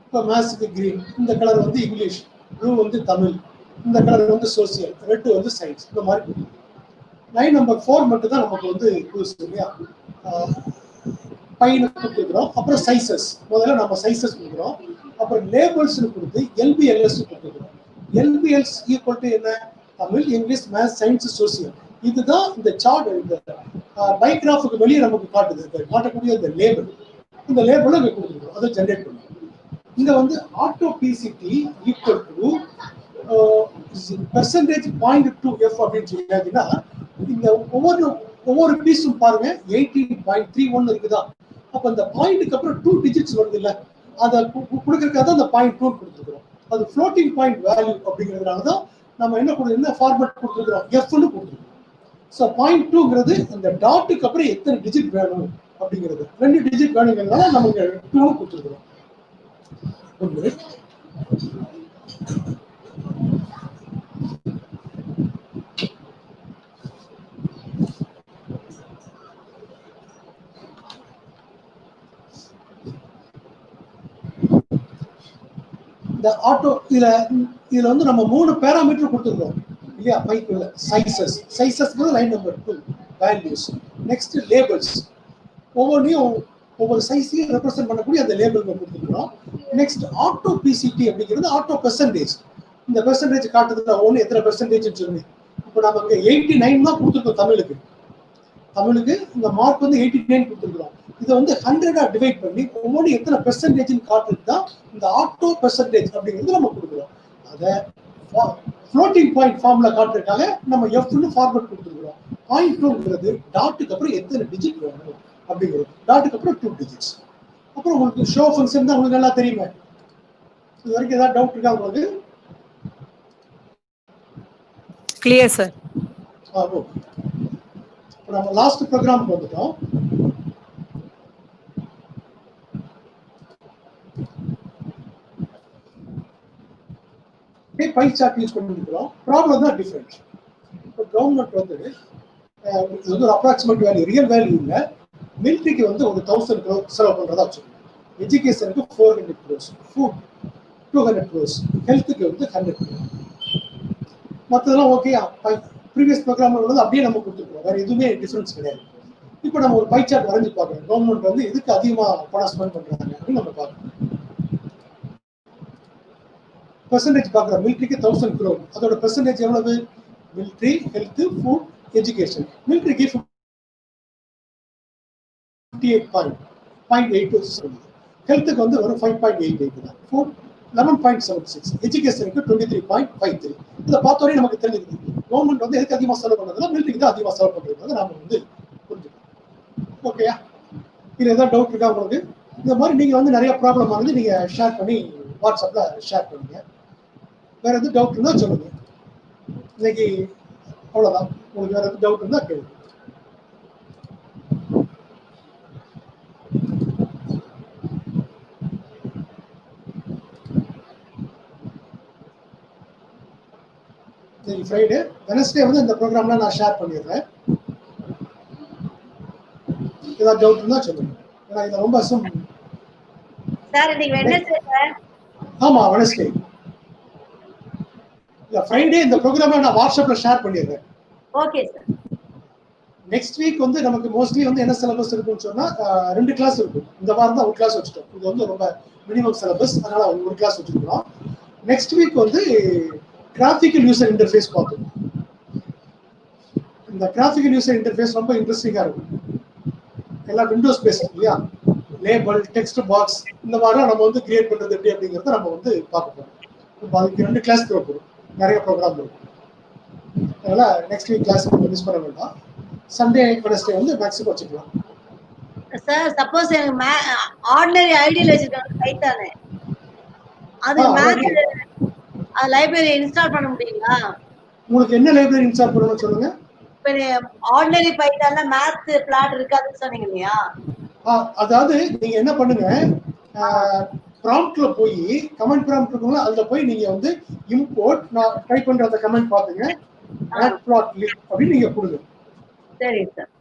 இப்போ மேத்ஸுக்கு கிரீன், இந்த கலர் வந்து இங்கிலீஷ், ப்ளூ வந்து தமிழ், இந்த கலர் வந்து சோசியல், ரெட் வந்து சயின்ஸ். இந்த மாதிரி லைன் நம்பர் 4 மட்டும் தான் நமக்கு வந்து புதுசு இல்லையா. பையனு கொடுத்துக்கிறோம். அப்புறம் சைசஸ், முதல்ல நம்ம சைசஸ் கொடுக்குறோம். அப்புறம் லேபிள்ஸ் கொடுத்து எல்பிஎல்எஸ் கொடுத்துக்கிறோம். எல்பிஎல்ஸ் ஈக்குவல் டு என்ன, Tamil, English, maths, science, social. இதுதான் இந்த சார்ட். இந்த பைகிராஃபுக்கு வெளியே நமக்கு காட்டுது, காட்டக்கூடிய இந்த லேபிள். இந்த லேபிளும் இங்கே கொடுத்துருக்கோம், அதை ஜென்ரேட் பண்ணுவோம். இங்க வந்து auto PCT equal to percentage 0.2f அப்படின்னு சொல்லியாச்சுன்னா இந்த ஒவ்வொரு பீஸும் பாருங்க 18.31 இருக்குதா. அப்ப இந்த பாயிண்ட்டுக்கு அப்புறம் 2 டிஜிட்ஸ் வருது இல்ல, அதை கொடுக்கறதுக்காக தான் அந்த 0.2 கொடுத்துருக்கோம். அது ஃப்ளோட்டிங் பாயிண்ட் வேல்யூ அப்படிங்கிறதுனால தான் நம்ம என்ன ஃபார்மேட் கொடுத்துருக்கோம், எஃப்னு கொடுத்துருக்கோம். ஸோ 0.2ங்கிறது இந்த டாட்டுக்கு அப்புறம் எத்தனை டிஜிட் வேணும் அப்படிங்கிறது 2 டிஜிட் வேணுங்கிறதுனால நம்ம இங்க 2 கொடுத்துருக்கோம். ஒன்று இந்த ஆட்டோ இதுல வந்து நம்ம 3 பேராமீட்டர் கொடுத்துருக்கோம் இல்லையா? பைக்குள்ள சைசஸ்ங்கிறது line number 2 values. Next labels, ஒவ்வொன்றையும் ஒவ்வொரு சைஸையும் ரெப்ரசென்ட் பண்ணக்கூடிய அந்த லேபிள் கொடுத்துருக்கோம். நெக்ஸ்ட் ஆட்டோ பிசிடி அப்படிங்கிறது ஆட்டோ பெர்சன்டேஜ். இந்த பெர்சன்டேஜ் காட்டுறதுல ஒன்று எத்தனை பெர்சன்டேஜ் சொல்லி இப்போ நம்ம இங்கே 89 தான் கொடுத்துருக்கோம் தமிழுக்கு இந்த மார்க் வந்து 89 கொடுத்துருக்கோம். இதை வந்து 100 டிவைட் பண்ணி ஒவ்வொரு எத்தனை பெர்சன்டேஜ் காட்டுறது தான் இந்த ஆட்டோ பெர்சன்டேஜ் அப்படிங்கிறது நம்ம கொடுக்குறோம். அதை ஃப்ளோட்டிங் பாயிண்ட் ஃபார்ம்ல காட்டுறதுக்காக நம்ம எஃப்னு ஃபார்மட் கொடுத்துருக்கோம். பாயிண்ட் 2ங்கிறது டாட்டுக்கு அப்புறம் எத்தனை டிஜிட் வேணும் அப்படிங்கிறது, டாட்டுக்கு அப்புறம் 2 டிஜிட்ஸ். அப்புறம் உங்களுக்கு ஷோ ஃபங்க்ஷன் தான் உங்களுக்கு நல்லா தெரியுமே. இது வரைக்கும் ஏதாவது டவுட் இருக்கா உங்களுக்கு? Clear sir. ஓகே, நம்ம லாஸ்ட் ப்ரோக்ராமுக்கு வந்துட்டோம். பை சார்ட் யூஸ் பண்ணிருக்கிறோம். ப்ராப்ளம் தான் டிஃபரெண்ட். இப்போ கவர்மெண்ட் வந்து இது வந்து ஒரு அப்ராக்சிமேட் வேல்யூ, ரியல் வேல்யூ இல்லை. மிலிட்ரிக்கு வந்து ஒரு 1000 crore செலவு பண்ணுறதா வச்சுக்கோங்க. எஜுகேஷனுக்கு 400 crores, ஃபுட் 200 crores, ஹெல்த்துக்கு வந்து 100 crores. மற்றதெல்லாம் ஓகே. ப்ரீவியஸ் ப்ரோக்ராம் வந்து அப்படியே நம்ம கொடுத்துருக்கோம், வேறு எதுவுமே டிஃப்ரென்ஸ் கிடையாது. இப்போ நம்ம ஒரு பை சார்ட் வரைஞ்சி பார்க்கணும். கவர்மெண்ட் வந்து இதுக்கு அதிகமாக பணம் ஸ்பெண்ட் பண்ணுறாங்க அப்படின்னு நம்ம பார்க்கணும். பெர்சன்டேஜ் பார்க்குறோம். மிலிட்ரிக்கு 1000 crore, அதோட பெர்சன்டேஜ் எவ்வளவு? Military, health, food, education. மிலிட்ரிக்கு 58.82 சொல்லுது. ஹெல்த்துக்கு வந்து ஒரு 5.88 தான். ஃபுட் 11.76, எஜுகேஷனுக்கு 23.53. இதை பார்த்தோன்னே நமக்கு தெரிஞ்சுக்குது கவர்மெண்ட் வந்து எதுக்கு அதிகமாக செலவு பண்ணதுன்னா மிலிட்ரிக்கு தான் அதிகமாக செலவு பண்ணுறது நாம வந்து புரிஞ்சுக்கணும். ஓகேயா? இதில் ஏதாவது டவுட் இருக்கா உங்களுக்கு? இந்த மாதிரி நீங்கள் வந்து நிறைய ப்ராப்ளம் வந்து நீங்கள் ஷேர் பண்ணி வாட்ஸ்அப்பில் ஷேர் பண்ணுங்க. வேற எதுவும் டவுட் இருந்தால் சொல்லுங்க. இன்னைக்கு அவ்வளோதான். உங்களுக்கு வேற எதுவும் டவுட் இருந்தால் கேளுங்க. ஃப்ரைடே, வெனஸ்டே வந்து இந்த ப்ரோக்ராம்லாம் நான் ஷேர் பண்ணிடுறேன். ஏதாவது டவுட் இருந்தா சொல்லுங்க. ஏன்னா இது ரொம்ப சார் இன்னைக்கு வெனஸ்டே சார். ஆமா வெனஸ்டே. இல்ல ஃப்ரைடே இந்த ப்ரோக்ராமை நான் வாட்ஸ்அப்ல ஷேர் பண்ணிடுறேன். Okay sir. நெக்ஸ்ட் வீக் வந்து நமக்கு மோஸ்ட்லி வந்து என்ன சிலபஸ் இருக்குன்னு சொன்னா 2 கிளாஸ் இருக்கும். இந்த வாரம் தான் ஒரு கிளாஸ் வச்சுட்டோம். இது வந்து ரொம்ப மினிமம் சிலபஸ், அதனால ஒரு கிளாஸ் வச்சுருக்கோம். நெக்ஸ்ட் வீக் வந்து கிராஃபிக்கல் யூசர் இன்டர்ஃபேஸ் பார்த்தோம். இந்த கிராஃபிக்கல் யூசர் இன்டர்ஃபேஸ் ரொம்ப இன்ட்ரெஸ்டிங்கா இருக்கும். எல்லாம் விண்டோஸ் பேஸ்ட் இல்லையா? லேபிள், டெக்ஸ்ட் பாக்ஸ், இந்த மாதிரிலாம் நம்ம வந்து கிரியேட் பண்றது எப்படி அப்படிங்கிறத நம்ம வந்து பார்க்க போறோம். இப்போ அதுக்கு 2 கிளாஸ் தேவைப்படும், நிறைய ப்ரோக்ராம் இருக்கும். அதனால நெக்ஸ்ட் வீக் கிளாஸ் மிஸ் பண்ண வேண்டாம். சண்டே வெனஸ்டே வந்து மேக்ஸிமம் வச்சுக்கலாம். சார் சப்போஸ் எனக்கு ஆர்டினரி ஐடியில் வச்சிருக்காங்க பைத்தானே, அது மேத்ஸ் லைப்ரரி இன்ஸ்டால் பண்ண முடியுங்களா? உங்களுக்கு என்ன லைப்ரரி இன்ஸ்டால் பண்ணணும்னு சொல்லுங்க. இப்போ ஆர்டினரி பைத்தான்ல மேத்ஸ் பிளாட் இருக்காதுன்னு சொன்னீங்க இல்லையா? அதாவது நீங்க என்ன பண்ணுங்க, ப்ராம்ப்ட்ல போய் கமெண்ட் ப்ராம்ப்ட் இருக்குங்களா, அதுல போய் நீங்க வந்து இம்போர்ட், நான் டைப் பண்ற அந்த கமெண்ட் பாத்துங்க, matplotlib அப்படி நீங்க கொடுங்க. சரி சார்.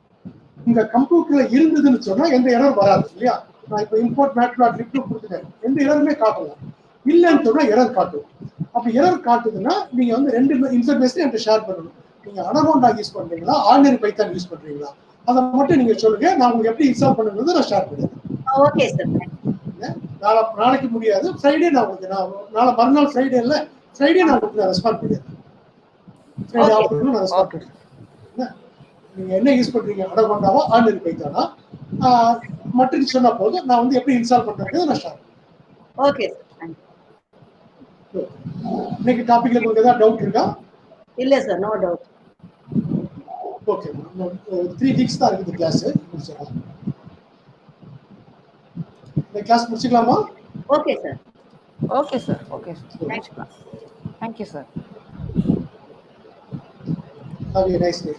உங்க கம்ப்யூட்டர்ல இருந்ததுன்னு சொன்னா எந்த எரர் வராது இல்லையா? நான் இப்போ இம்போர்ட் matplotlib கொடுத்துட்டேன், எந்த எரருமே காட்டல. இல்லைன்னு சொன்னா எரர் காட்டும். அப்படி எரர் காட்டுதுன்னா நீங்க வந்து 2 இன்ஃபர்மேஷன் என்கிட்ட ஷேர் பண்ணணும். நீங்க அனகோண்டா யூஸ் பண்றீங்களா, ஆர்டினரி பைத்தான் யூஸ் பண்றீங்களா, அதை மட்டும் நீங்க சொல்லுங்க. நான் உங்களுக்கு எப்படி இன்ஸ்டால் பண்ணுங்கிறத நான் ஷேர் பண்ணுறேன். Okay sir. நாளைக்கு முடியாது, ஃப்ரைடே நான் உங்களுக்கு, நாளை மறுநாள் ஃப்ரைடே இல்லை, ஃப்ரைடே நான் உங்களுக்கு ரெஸ்பாண்ட் பண்ணிடுறேன். ஃப்ரைடே ஆஃப்டர்நூன் நான் ரெஸ்பாண்ட் பண்ணுறேன். நீங்க என்ன யூஸ் பண்றீங்க, அனகோண்டாவா ஆர்டினரி பைத்தானா மட்டும் சொன்னா போதும். நான் வந்து எப்படி இன்ஸ்டால் பண்றேங்கிறத நான் ஷேர். Okay sir. இன்னைக்கு டாபிக்ல உங்களுக்கு ஏதாவது டவுட் இருக்கா? இல்ல sir, no doubt. Okay, 3 weeks தான் இருக்குது கிளாஸ். முடிச்சிடலாம். இந்த கிளாஸ் முடிச்சுக்கலாமா? Okay sir. Okay sir. Okay sir. Thank you sir. Have a nice day.